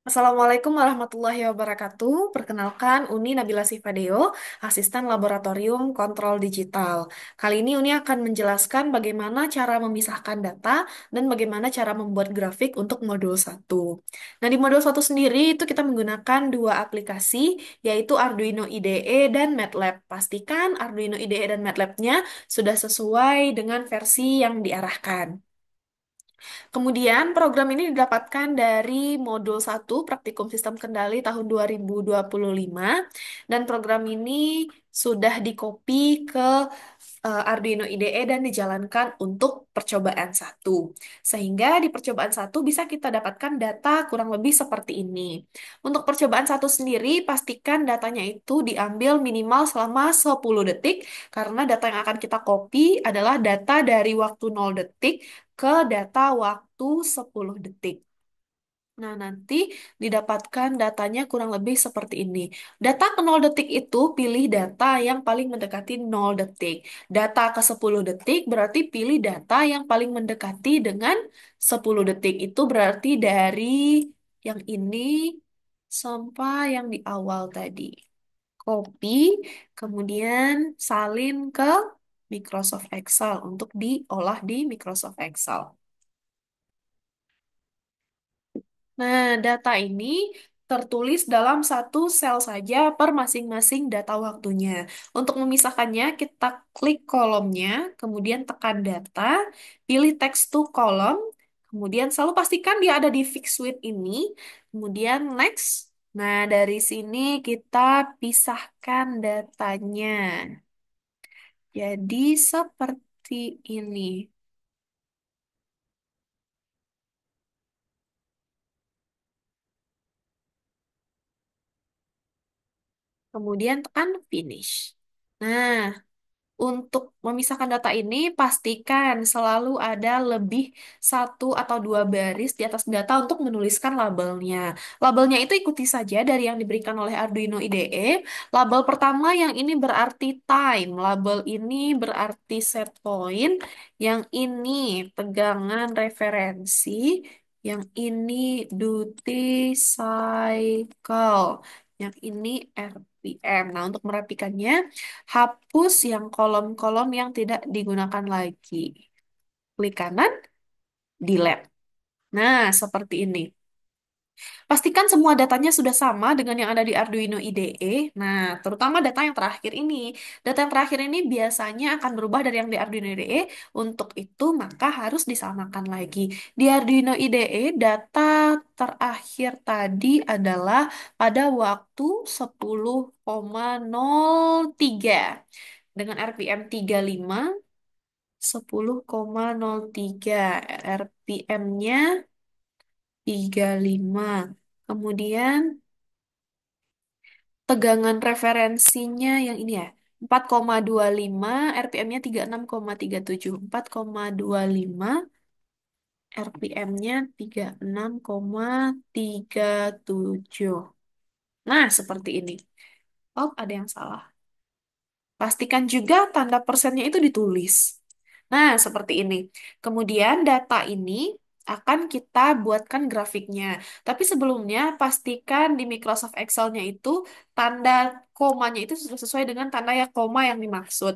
Assalamualaikum warahmatullahi wabarakatuh. Perkenalkan, Uni Nabila Sifadeo, Asisten Laboratorium Kontrol Digital. Kali ini Uni akan menjelaskan bagaimana cara memisahkan data dan bagaimana cara membuat grafik untuk modul satu. Nah, di modul satu sendiri itu kita menggunakan dua aplikasi, yaitu Arduino IDE dan MATLAB. Pastikan Arduino IDE dan MATLAB-nya sudah sesuai dengan versi yang diarahkan. Kemudian program ini didapatkan dari modul satu Praktikum Sistem Kendali tahun 2025 dan program ini sudah dikopi ke Arduino IDE dan dijalankan untuk percobaan satu. Sehingga di percobaan satu bisa kita dapatkan data kurang lebih seperti ini. Untuk percobaan satu sendiri, pastikan datanya itu diambil minimal selama 10 detik karena data yang akan kita copy adalah data dari waktu 0 detik ke data waktu 10 detik. Nah, nanti didapatkan datanya kurang lebih seperti ini. Data ke 0 detik itu pilih data yang paling mendekati 0 detik. Data ke 10 detik berarti pilih data yang paling mendekati dengan 10 detik. Itu berarti dari yang ini sampai yang di awal tadi. Copy, kemudian salin ke Microsoft Excel untuk diolah di Microsoft Excel. Nah, data ini tertulis dalam satu sel saja per masing-masing data waktunya. Untuk memisahkannya, kita klik kolomnya, kemudian tekan data, pilih text to column, kemudian selalu pastikan dia ada di fixed width ini, kemudian next. Nah, dari sini kita pisahkan datanya. Jadi seperti ini. Kemudian tekan finish. Nah, untuk memisahkan data ini, pastikan selalu ada lebih satu atau dua baris di atas data untuk menuliskan labelnya. Labelnya itu ikuti saja dari yang diberikan oleh Arduino IDE. Label pertama yang ini berarti time, label ini berarti set point, yang ini tegangan referensi, yang ini duty cycle, yang ini RPM. Nah, untuk merapikannya, hapus yang kolom-kolom yang tidak digunakan lagi. Klik kanan, delete. Nah, seperti ini. Pastikan semua datanya sudah sama dengan yang ada di Arduino IDE. Nah, terutama data yang terakhir ini. Data yang terakhir ini biasanya akan berubah dari yang di Arduino IDE. Untuk itu, maka harus disamakan lagi. Di Arduino IDE, data terakhir tadi adalah pada waktu 10,03 dengan RPM 35 10,03 RPM-nya 35. Kemudian tegangan referensinya yang ini ya 4,25, RPM-nya 36,37. 4,25, RPM-nya 36,37. Nah, seperti ini. Oh, ada yang salah. Pastikan juga tanda persennya itu ditulis. Nah, seperti ini. Kemudian data ini akan kita buatkan grafiknya. Tapi sebelumnya pastikan di Microsoft Excel-nya itu tanda komanya itu sudah sesuai dengan tanda ya koma yang dimaksud.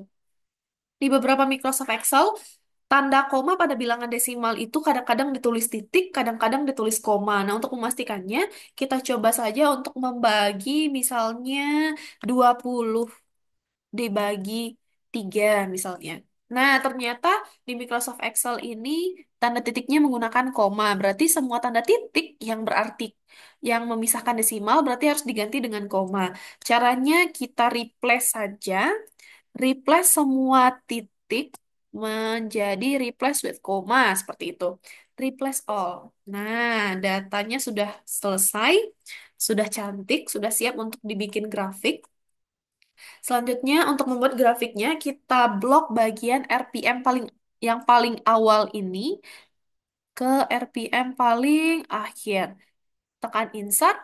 Di beberapa Microsoft Excel, tanda koma pada bilangan desimal itu kadang-kadang ditulis titik, kadang-kadang ditulis koma. Nah, untuk memastikannya, kita coba saja untuk membagi misalnya 20 dibagi 3 misalnya. Nah, ternyata di Microsoft Excel ini tanda titiknya menggunakan koma. Berarti semua tanda titik yang berarti yang memisahkan desimal berarti harus diganti dengan koma. Caranya kita replace saja, replace semua titik menjadi replace with koma seperti itu. Replace all. Nah, datanya sudah selesai, sudah cantik, sudah siap untuk dibikin grafik. Selanjutnya, untuk membuat grafiknya, kita blok bagian RPM yang paling awal ini ke RPM paling akhir. Tekan Insert,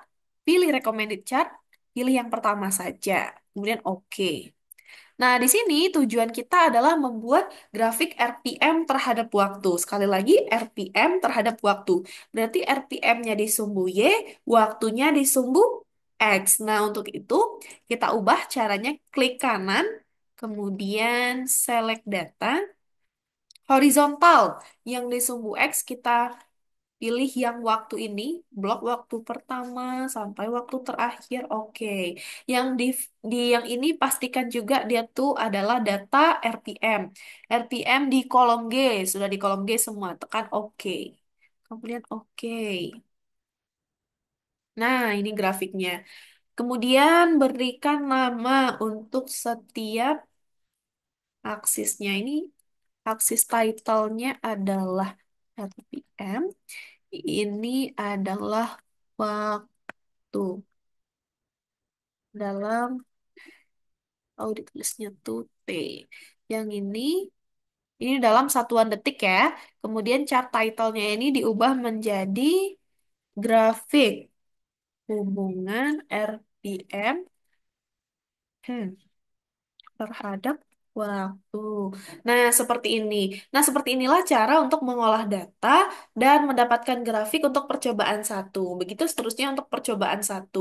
pilih Recommended Chart, pilih yang pertama saja. Kemudian OK. Nah, di sini tujuan kita adalah membuat grafik RPM terhadap waktu. Sekali lagi, RPM terhadap waktu. Berarti RPM-nya di sumbu Y, waktunya di sumbu X. Nah, untuk itu kita ubah caranya klik kanan, kemudian select data, horizontal. Yang di sumbu X kita pilih yang waktu ini, blok waktu pertama sampai waktu terakhir, oke. Yang di yang ini pastikan juga dia tuh adalah data RPM. RPM di kolom G, sudah di kolom G semua, tekan oke. Kemudian oke. Nah, ini grafiknya. Kemudian berikan nama untuk setiap aksisnya. Ini aksis title-nya adalah RPM. Ini adalah waktu dalam audit tulisnya tuh T. Yang ini dalam satuan detik ya. Kemudian chart title-nya ini diubah menjadi grafik hubungan RPM terhadap waktu. Nah, seperti ini. Nah, seperti inilah cara untuk mengolah data dan mendapatkan grafik untuk percobaan satu. Begitu seterusnya untuk percobaan satu.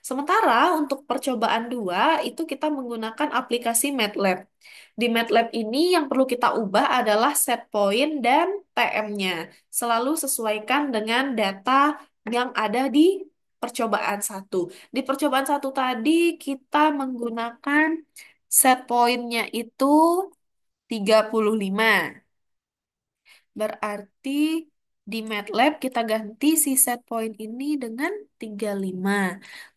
Sementara untuk percobaan dua, itu kita menggunakan aplikasi MATLAB. Di MATLAB ini yang perlu kita ubah adalah set point dan TM-nya. Selalu sesuaikan dengan data yang ada di percobaan satu. Di percobaan satu tadi kita menggunakan set pointnya itu 35. Berarti di MATLAB kita ganti si set point ini dengan 35.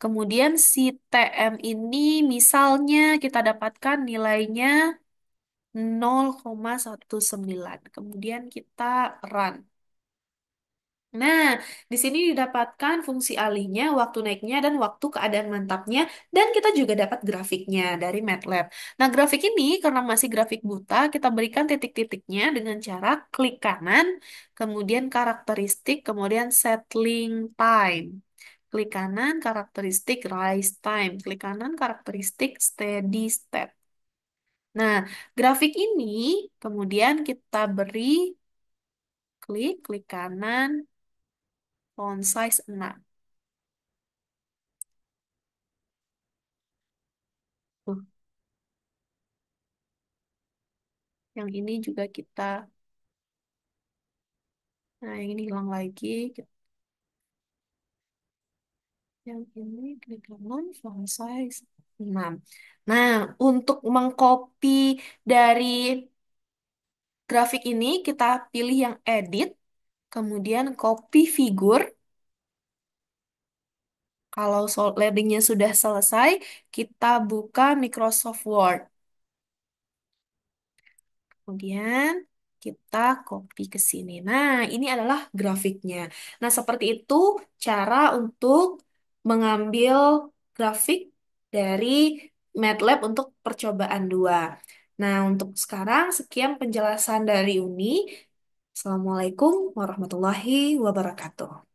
Kemudian si TM ini misalnya kita dapatkan nilainya 0,19. Kemudian kita run. Nah, di sini didapatkan fungsi alihnya, waktu naiknya, dan waktu keadaan mantapnya, dan kita juga dapat grafiknya dari MATLAB. Nah, grafik ini karena masih grafik buta, kita berikan titik-titiknya dengan cara klik kanan, kemudian karakteristik, kemudian settling time. Klik kanan, karakteristik rise time. Klik kanan, karakteristik steady state. Nah, grafik ini kemudian kita beri klik kanan, font size 6. Tuh, yang ini juga kita, nah yang ini hilang lagi. Yang ini klik kanan, font size 6. Nah, untuk mengcopy dari grafik ini, kita pilih yang edit, kemudian copy figur. Kalau loadingnya sudah selesai, kita buka Microsoft Word. Kemudian kita copy ke sini. Nah, ini adalah grafiknya. Nah, seperti itu cara untuk mengambil grafik dari MATLAB untuk percobaan 2. Nah, untuk sekarang sekian penjelasan dari Uni. Assalamualaikum warahmatullahi wabarakatuh.